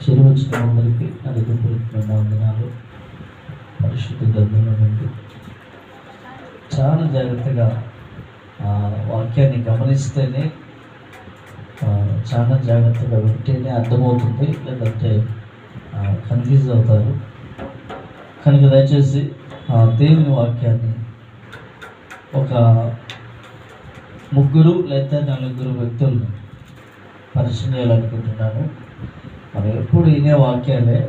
వచ్చిన అందరికీ అడుగుపూర్వకమైన వందనాలు. పరిశుద్ధ గ్రంథంలో నుండి చాలా జాగ్రత్తగా వాక్యాన్ని గమనిస్తేనే, చాలా జాగ్రత్తగా వింటేనే అర్థమవుతుంది, లేదంటే కన్ఫ్యూజ్ అవుతారు. కనుక దయచేసి దేవుని వాక్యాన్ని ఒక 3 లేదా 4 వ్యక్తులను పరిచయం చేయాలనుకుంటున్నాను. మనం ఎప్పుడు వినే వాక్యాలే,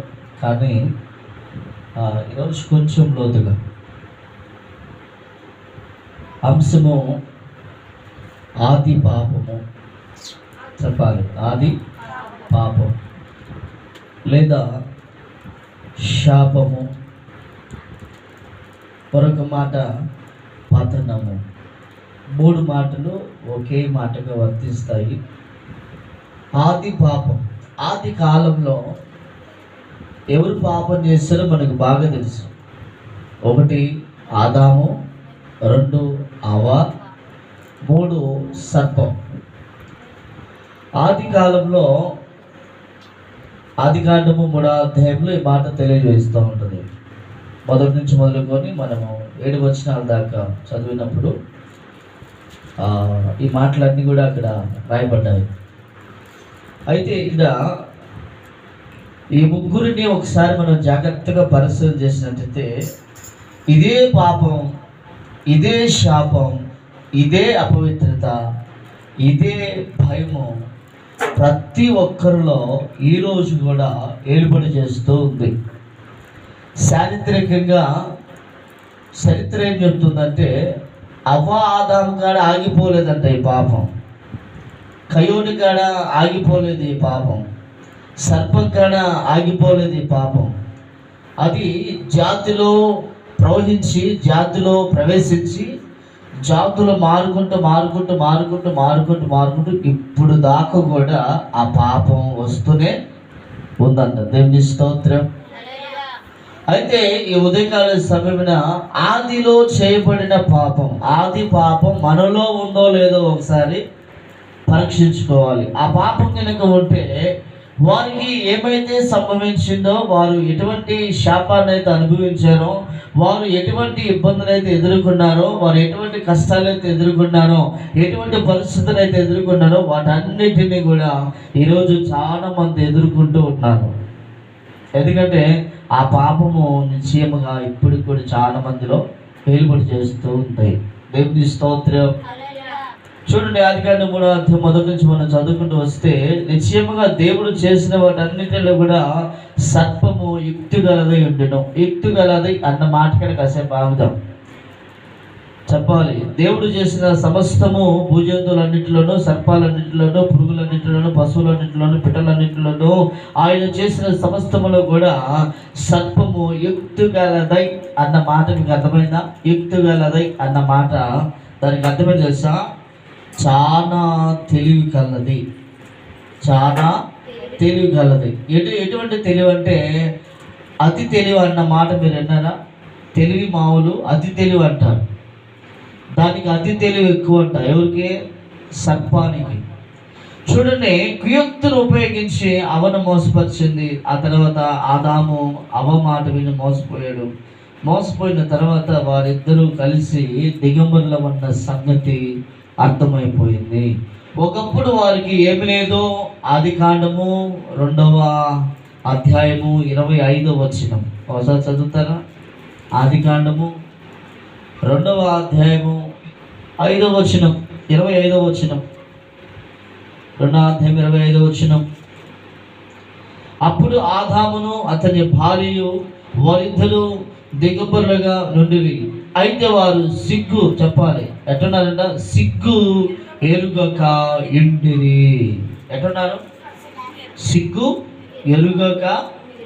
కానీ ఈరోజు కొంచెం లోతుగా అంశము ఆది పాపము చెప్పాలి. ఆది పాపం లేదా శాపము, మరొక మాట పతనము. 3 మాటలు ఒకే మాటగా వర్తిస్తాయి. ఆది పాపం. ఆది కాలంలో ఎవరు పాపం చేస్తారో మనకు బాగా తెలుసు. 1 ఆదాము, 2 హవ్వ, 3 సర్పం. ఆది కాలంలో ఆదికాండము 3వ అధ్యాయంలో ఈ మాట తెలియజేస్తూ ఉంటుంది. మొదటి నుంచి మొదలుకొని మనము 7 వచనాల దాకా చదివినప్పుడు ఈ మాటలన్నీ కూడా అక్కడ రాయబడ్డాయి. అయితే ఇక్కడ ఈ 3 ఒకసారి మనం జాగ్రత్తగా పరిశీలన చేసినట్లయితే, ఇదే పాపం, ఇదే శాపం, ఇదే అపవిత్రత, ఇదే భయము ప్రతి ఒక్కరిలో ఈరోజు కూడా ఏలుబడి చేస్తూ ఉంది. చారిత్రకంగా చరిత్ర ఏం చెప్తుందంటే, అవ్వ ఆదాము కాడ ఆగిపోలేదంట ఈ పాపం, కయోని కాడ ఆగిపోలేదు ఈ పాపం, సర్పం కాడ ఆగిపోలేదు ఈ పాపం. అది జాతిలో ప్రవహించి, జాతిలో ప్రవేశించి, జాతులు మారుకుంటూ ఇప్పుడు దాకా కూడా ఆ పాపం వస్తూనే ఉందంట. దేవుని స్తోత్రం. అయితే ఈ ఉదయకాల సమయమున ఆదిలో చేయబడిన పాపం, ఆది పాపం మనలో ఉందో లేదో ఒకసారి పరీక్షించుకోవాలి. ఆ పాపం కనుక ఉంటే వారికి ఏమైతే సంభవించిందో, వారు ఎటువంటి శాపాన్ని అయితే అనుభవించారో, వారు ఎటువంటి ఇబ్బందులు అయితే ఎదుర్కొన్నారో, వారు ఎటువంటి కష్టాలు అయితే ఎదుర్కొన్నారో, ఎటువంటి పరిస్థితులు అయితే ఎదుర్కొన్నారో, వాటన్నిటినీ కూడా ఈరోజు చాలా మంది ఎదుర్కొంటూ ఉన్నారు. ఎందుకంటే ఆ పాపము నిశ్చయముగా ఇప్పటికి కూడా చాలా మందిలో ఏలుబడి చేస్తూ ఉంటాయి. దేవుని స్తోత్రం. చూడండి, ఆదికాండం 3వ అధ్యాయం మొదటి నుంచి మనం చదువుకుంటూ వస్తే, నిశ్చయముగా దేవుడు చేసిన వాటన్నిటిలో కూడా సర్పము యుక్తిగలదై ఉండడం. యుక్తిగలదై అన్న మాట కనుక కాసేపు ఆగుదాం చెప్పాలి. దేవుడు చేసిన సమస్తము, భూజంతువులన్నింటిలోనూ, సర్పాలన్నింటిలోనూ, పురుగులన్నింటిలోనూ, పశువులన్నింటిలోనూ, పిట్టలన్నింటిలోనూ, ఆయన చేసిన సమస్తములో కూడా సర్పము యుక్తిగలదై అన్న మాట మీకు అర్థమైందా? యుక్తిగలదై అన్న మాట దానికి అర్థమైంది తెలుసా? చాలా తెలివి కలది, చాలా తెలివి కలది. ఎటువంటి తెలివి అంటే, అతి తెలివి అన్న మాట మీరు విన్నారా? తెలివి మామూలు, అతి తెలివి అంటారు. దానికి అతి తెలివి ఎక్కువ అంట. ఎవరికి? సర్పానికి. చూడండి, కుయుక్తును ఉపయోగించి అవను మోసపరిచింది. ఆ తర్వాత ఆదాము అవ మాట విని మోసపోయాడు. మోసపోయిన తర్వాత వారిద్దరూ కలిసి దిగంబరుల ఉన్న సంగతి అర్థమైపోయింది. ఒకప్పుడు వారికి ఏమి లేదో. ఆదికాండము 2వ అధ్యాయము 25వ వచనం ఒకసారి చదువుతారా? ఆదికాండము 2వ అధ్యాయము 5వ వచనం, 25వ వచనం. 2వ అధ్యాయం 25వ వచనం. అప్పుడు ఆదామును అతని భార్యయు వారిద్దరూ దిగంబరులుగా నుండిరి. అయితే వారు సిగ్గు, చెప్పాలి ఎట్టున్నారంట? సిగ్గు ఎరుగక ఇండిరి. ఎట్టున్నారు? సిగ్గు ఎరుగక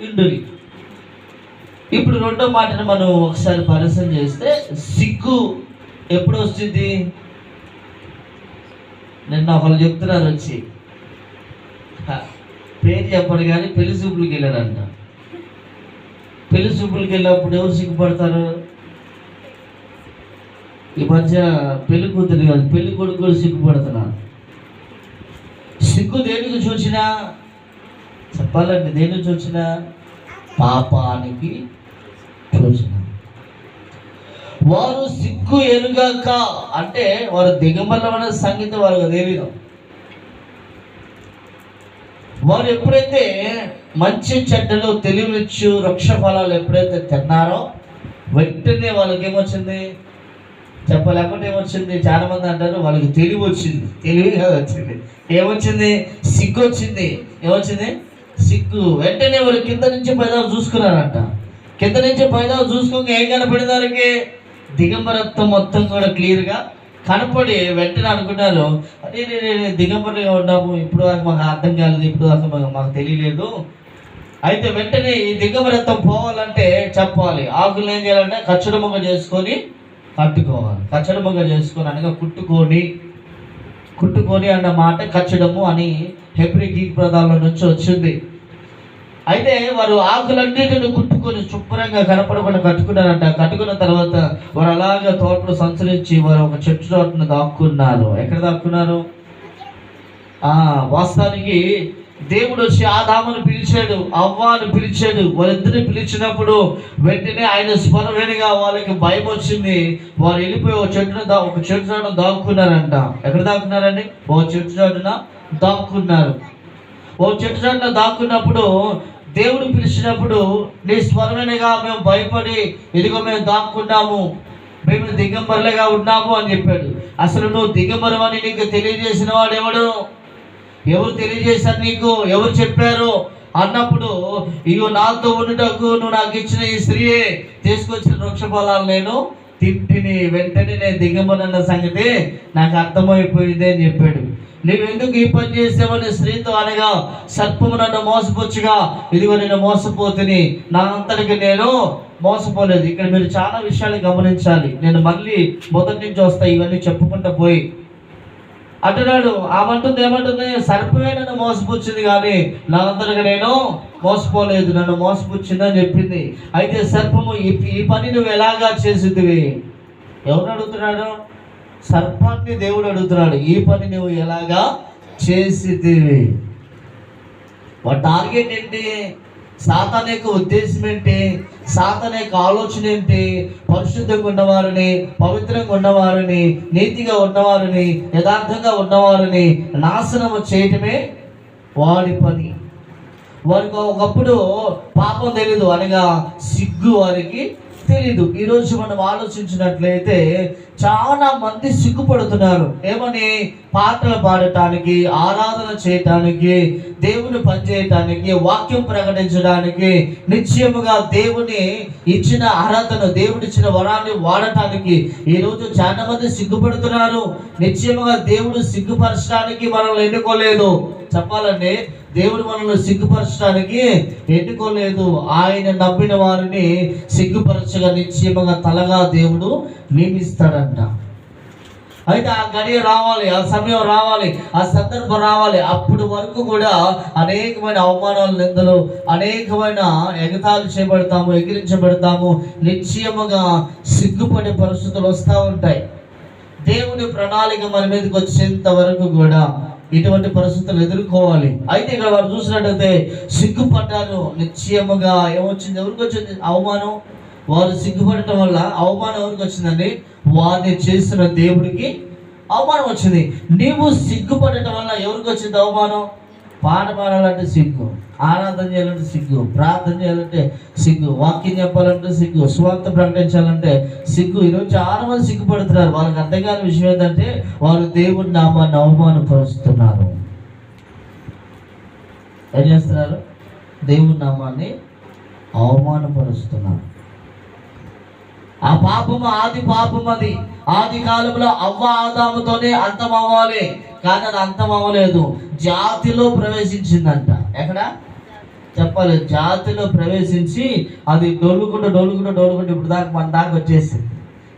ఇండిరి. ఇప్పుడు 2వ మాటను మనం ఒకసారి పరిశీలన చేస్తే, సిగ్గు ఎప్పుడు వస్తుంది? నిన్న ఒకళ్ళు చెప్తున్నారు వచ్చి, పేరు చెప్పడు కానీ పెళ్లి చూపులకు వెళ్ళారంట. పెళ్లి చూపులకు వెళ్ళినప్పుడు ఎవరు సిగ్గుపడతారు? ఈ మధ్య పెళ్లి కూతురు కాదు, పెళ్లి కొడుకు కూడా సిగ్గుపడుతున్నారు. సిగ్గు దేనికి చూసినా చెప్ప చెప్పాలండి, దేని సూచన? పాపానికి సూచన. వారు సిగ్గు ఎరుగాక అంటే వారు దిగంబరమైన సంగీతం వారికి తెలియదు. వారు ఎప్పుడైతే మంచి చెడ్డలు తెలివిచ్చు వృక్ష ఫలాలు ఎప్పుడైతే తిన్నారో వెంటనే వాళ్ళకి ఏమొచ్చింది చెప్పలేకపోతే ఏమొచ్చింది? చాలా మంది అంటారు వాళ్ళకి తెలివి వచ్చింది. తెలివిగా వచ్చింది. ఏమొచ్చింది? సిగ్గు వచ్చింది. ఏమొచ్చింది? సిగ్గు. వెంటనే వారు కింద నుంచి పైదాలు చూసుకున్నారంట. కింద నుంచి పైదాలు చూసుకుని ఏం కనపడింది వారికి? దిగంబరత్వం మొత్తం కూడా క్లియర్గా కనపడి వెంటనే అనుకున్నారు, అదే నేను దిగంబరిగా ఉన్నాము, ఇప్పుడు దాకా మాకు అర్థం కాలేదు, ఇప్పుడు దాకా మాకు తెలియలేదు. అయితే వెంటనే ఈ దిగంబరత్వం పోవాలంటే చెప్పాలి, ఆకులు ఏం చేయాలంటే కచ్చడముగా చేసుకొని కట్టుకోవాలి. కచ్చడముగా చేసుకొని అనగా కుట్టుకొని అన్న మాట కచ్చడము అని హెబ్రీ గ్రీక్ పదాల నుంచి వచ్చింది. అయితే వారు ఆకులన్నిటిని కుట్టుకొని శుభ్రంగా కనపడకుండా కట్టుకున్నారంట. కట్టుకున్న తర్వాత వారు అలాగా తోటలు సంచరించి వారు ఒక చెట్టు తోటను దాక్కున్నారు. ఎక్కడ దాక్కున్నారు? వాస్తవానికి దేవుడు వచ్చి ఆదామును పిలిచాడు, అవ్వాను పిలిచాడు. వాళ్ళిద్దరిని పిలిచినప్పుడు వెంటనే ఆయన స్వరవేణిగా వాళ్ళకి భయం వచ్చింది. వారు వెళ్ళిపోయి ఒక చెట్టు చాటున దాక్కున్నారంట. ఎక్కడ దాక్కున్నారండి? ఓ చెట్టు చాటున దాక్కున్నారు. ఓ చెట్టు చాటున దాక్కున్నప్పుడు దేవుడు పిలిచినప్పుడు, నీ స్వరమేనగా మేము భయపడి ఇదిగో మేము దాక్కున్నాము, మేము దిగంబరులుగా ఉన్నాము అని చెప్పాడు. అసలు నువ్వు దిగంబరం అని నీకు తెలియజేసిన వాడు ఎవరు తెలియజేశారు నీకు? ఎవరు చెప్పారు అన్నప్పుడు, ఇగో నాతో ఉండుటకు నువ్వు నాకు ఇచ్చిన ఈ స్త్రీయే తీసుకొచ్చిన వృక్ష ఫలాలు నేను తింటిని, వెంటనే నేను దిగంబరన్న సంగతి నాకు అర్థమైపోయింది అని చెప్పాడు. నువ్వెందుకు ఈ పని చేసావని స్త్రీతో అనగా, సర్పము నన్ను మోసపుచ్చుగా ఇదిగో నేను మోసపోతుని, నా అంతటికి నేను మోసపోలేదు. ఇక్కడ మీరు చాలా విషయాలు గమనించాలి. నేను మళ్ళీ మొదటి నుంచి వస్తా ఇవన్నీ చెప్పుకుంటూ పోయి అంటున్నాడు. ఆమంటుంది ఏమంటుంది? సర్పమే నన్ను మోసపుచ్చింది కానీ నా అంతటికి నేను మోసపోలేదు, నన్ను మోసపుచ్చింది అని చెప్పింది. అయితే సర్పము ఈ పని నువ్వు ఎలాగా చేసిందివి? ఎవరు అడుగుతున్నాడు? సర్పాన్ని దేవుడు అడుగుతున్నాడు, ఈ పని నువ్వు ఎలాగా చేసిదివి? వాటి టార్గెట్ ఏంటి? సాతాను యొక్క ఉద్దేశం ఏంటి? సాతాను యొక్క ఆలోచన ఏంటి? పరిశుద్ధంగా ఉన్నవారిని, పవిత్రంగా ఉన్నవారిని, నీతిగా ఉన్నవారిని, యథార్థంగా ఉన్నవారిని నాశనం చేయటమే వాడి పని. వారికి ఒకప్పుడు పాపం తెలీదు అనగా సిగ్గు వారికి తెలీదు. ఈరోజు మనం ఆలోచించినట్లయితే చాలా మంది సిగ్గుపడుతున్నారు. ఏమని? పాటలు పాడటానికి, ఆరాధన చేయటానికి, దేవుని పనిచేయటానికి, వాక్యం ప్రకటించడానికి, నిశ్చయముగా దేవుని ఇచ్చిన అర్హతను, దేవుడిచ్చిన వరాన్ని వాడటానికి ఈరోజు చాలా మంది సిగ్గుపడుతున్నారు. నిశ్చయముగా దేవుడు సిగ్గుపరచడానికి మనల్ని ఎన్నుకోలేదు. చెప్పాలండి, దేవుడు మనల్ని సిగ్గుపరచడానికి ఎన్నుకోలేదు. ఆయన నమ్మిన వారిని సిగ్గుపరచగా నిశ్చయముగా తలగా దేవుడు నియమిస్తాడంట. అయితే ఆ గడియ రావాలి, ఆ సమయం రావాలి, ఆ సందర్భం రావాలి. అప్పుడు వరకు కూడా అనేకమైన అవమానాలు, నిందలు, అనేకమైన ఎగతాళి చేయబడతాము, ఎగిరించబడతాము. నిశ్చయముగా సిగ్గుపడే పరిస్థితులు వస్తూ ఉంటాయి. దేవుని ప్రణాళిక మన మీదకి వచ్చేంత వరకు కూడా ఇటువంటి పరిస్థితులు ఎదుర్కోవాలి. అయితే ఇక్కడ వారు చూసినట్టయితే సిగ్గుపడ్డారు. నిశ్చయముగా ఏమొచ్చింది? ఎవరికి వచ్చింది అవమానం? వారు సిగ్గుపడటం వల్ల అవమానం ఎవరికి వచ్చిందండి? వారిని చేసిన దేవుడికి అవమానం వచ్చింది. నీవు సిగ్గుపడటం వల్ల ఎవరికి వచ్చింది అవమానం? పాట పాడాలంటే సిగ్గు, ఆరాధన చేయాలంటే సిగ్గు, ప్రార్థన చేయాలంటే సిగ్గు, వాక్యం చెప్పాలంటే సిగ్గు, సువార్త ప్రకటించాలంటే సిగ్గు. ఈరోజు చాలా మంది సిగ్గుపడుతున్నారు. వాళ్ళకి అర్థం కాని విషయం ఏంటంటే వారు దేవుని నామాన్ని అవమానపరుస్తున్నారు. ఏం చేస్తున్నారు? దేవుని నామాన్ని అవమానపరుస్తున్నారు. ఆ పాపము ఆది పాపం. అది ఆది కాలంలో అవ్వ ఆదాముతోనే అంతం అవ్వాలి, కానీ అది అంతం అవ్వలేదు. జాతిలో ప్రవేశించిందంట. ఎక్కడ చెప్పాలి? జాతిలో ప్రవేశించి అది డొల్లుకుంటూ ఇప్పుడు దాకా మన దాకా వచ్చేసింది.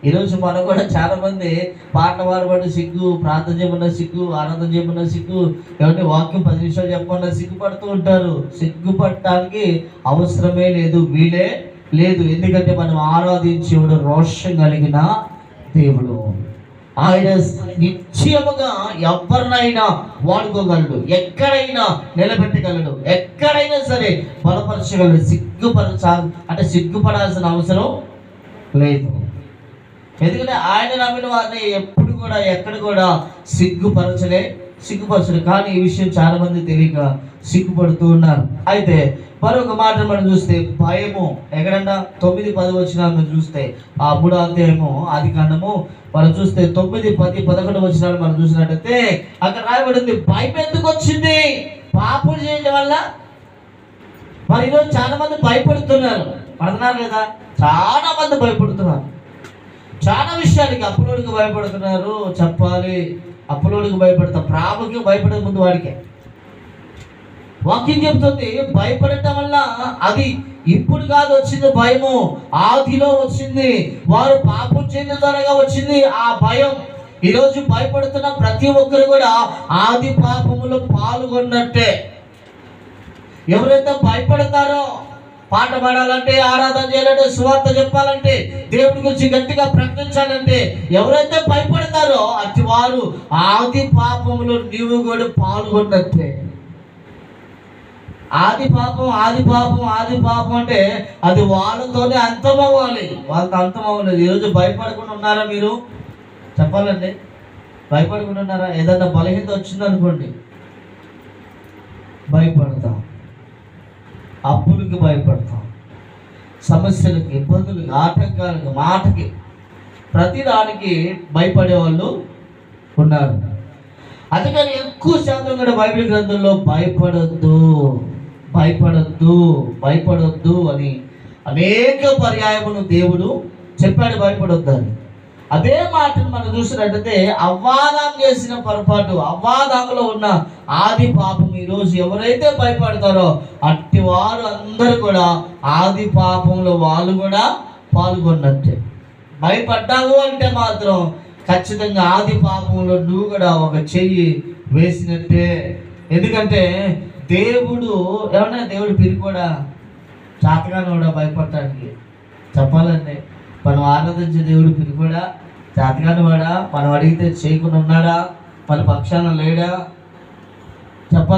ఈరోజు మనం కూడా చాలా మంది పాటలు పాడబడి సిగ్గు, ప్రార్థన చేయమన్నా సిగ్గు, ఆనందం చేయమన్నా సిగ్గు, ఏమంటే వాక్యం 10 నిమిషాలు చెప్పమన్నా సిగ్గుపడుతూ ఉంటారు. సిగ్గుపడటానికి అవసరమే లేదు, వీలే లేదు. ఎందుకంటే మనం ఆరాధించేవాడు రోషం కలిగిన దేవుడు. ఆయన నిశ్చయముగా ఎవరినైనా వాడుకోగలడు, ఎక్కడైనా నిలబెట్టగలడు, ఎక్కడైనా సరే బలపరచగలడు. సిగ్గుపడాల్సిన అవసరం లేదు. ఎందుకంటే ఆయన నమ్మిన వారిని ఎప్పుడు కూడా ఎక్కడ కూడా సిగ్గుపరచడు. కానీ ఈ విషయం చాలా మంది తెలియక సిగ్గుపడుతూ ఉన్నారు. అయితే మరొక మాట మనం చూస్తే భయము, ఎక్కడన్నా 9-10 వచనాలు మనం చూస్తే ఆ 3వ అధ్యాయము ఆదికాండము మనం చూస్తే 9, 10, 11 వచనాలు మనం చూసినట్టయితే అక్కడ రాయబడింది, భయం ఎందుకు వచ్చింది? పాపం చేయడం వల్ల. మరి ఈరోజు చాలా మంది భయపడుతున్నారు, పడుతున్నారు కదా, చాలా మంది భయపడుతున్నారు. చాలా విషయాలకి అప్పులోడికి భయపడుతున్నారు. చెప్పాలి, అప్పులోడికి భయపడతా, ప్రాముఖ్యం భయపడే ముందు వాడికే. వాక్యం చెప్తుంది, భయపడటం వల్ల అది ఇప్పుడు కాదు వచ్చింది భయము, ఆదిలో వచ్చింది. వారు పాపం చెందిన త్వరగా వచ్చింది ఆ భయం. ఈరోజు భయపడుతున్న ప్రతి ఒక్కరు కూడా ఆది పాపములో పాల్గొన్నట్టే. ఎవరైతే భయపడతారో, పాట పాడాలంటే, ఆరాధన చేయాలంటే, సువార్త చెప్పాలంటే, దేవుడి గురించి గట్టిగా ప్రకటించాలంటే ఎవరైతే భయపడతారో అతి వారు ఆది పాపములో నీవు కూడా పాల్గొన్నట్టే. ఆది పాపం అంటే అది వాళ్ళతోనే అంతమవ్వాలి, వాళ్ళతో అంతమవ్వలేదు. ఈరోజు భయపడకుండా ఉన్నారా మీరు? చెప్పాలండి, భయపడకుండా ఉన్నారా? ఏదన్నా బలహీనత వచ్చిందనుకోండి, భయపడతాం, అప్పులకి భయపడతాం, సమస్యలకి, ఇబ్బందులకి, ఆటంకాలకి, మాటకి, ప్రతి దానికి భయపడే వాళ్ళు ఉన్నారు. అందుకని ఎక్కువ శాతం కూడా బైబిల్ గ్రంథంలో భయపడొద్దు అని అనేక పర్యాయములు దేవుడు చెప్పాడు, భయపడొద్దు అని. అదే మాటను మనం చూసినట్టయితే అవ్వాదాం చేసిన పొరపాటు, అవ్వాదాములో ఉన్న ఆది పాపం ఈరోజు ఎవరైతే భయపడతారో అట్టి వారు అందరూ కూడా ఆది పాపంలో వాళ్ళు కూడా పాల్గొన్నట్టే. భయపడ్డావు అంటే మాత్రం ఖచ్చితంగా ఆది పాపంలో నువ్వు కూడా ఒక చెయ్యి వేసినట్టే. ఎందుకంటే దేవుడు పిరికోడా, చాతగాని కూడా భయపడటానికి. చెప్పాలండి, మనం ఆరాధించే దేవుడు పిరికోడా, చాతగాని వాడా? మనం అడిగితే చేయకుండా ఉన్నాడా? మన పక్షాన లేడా? చెప్పాలి.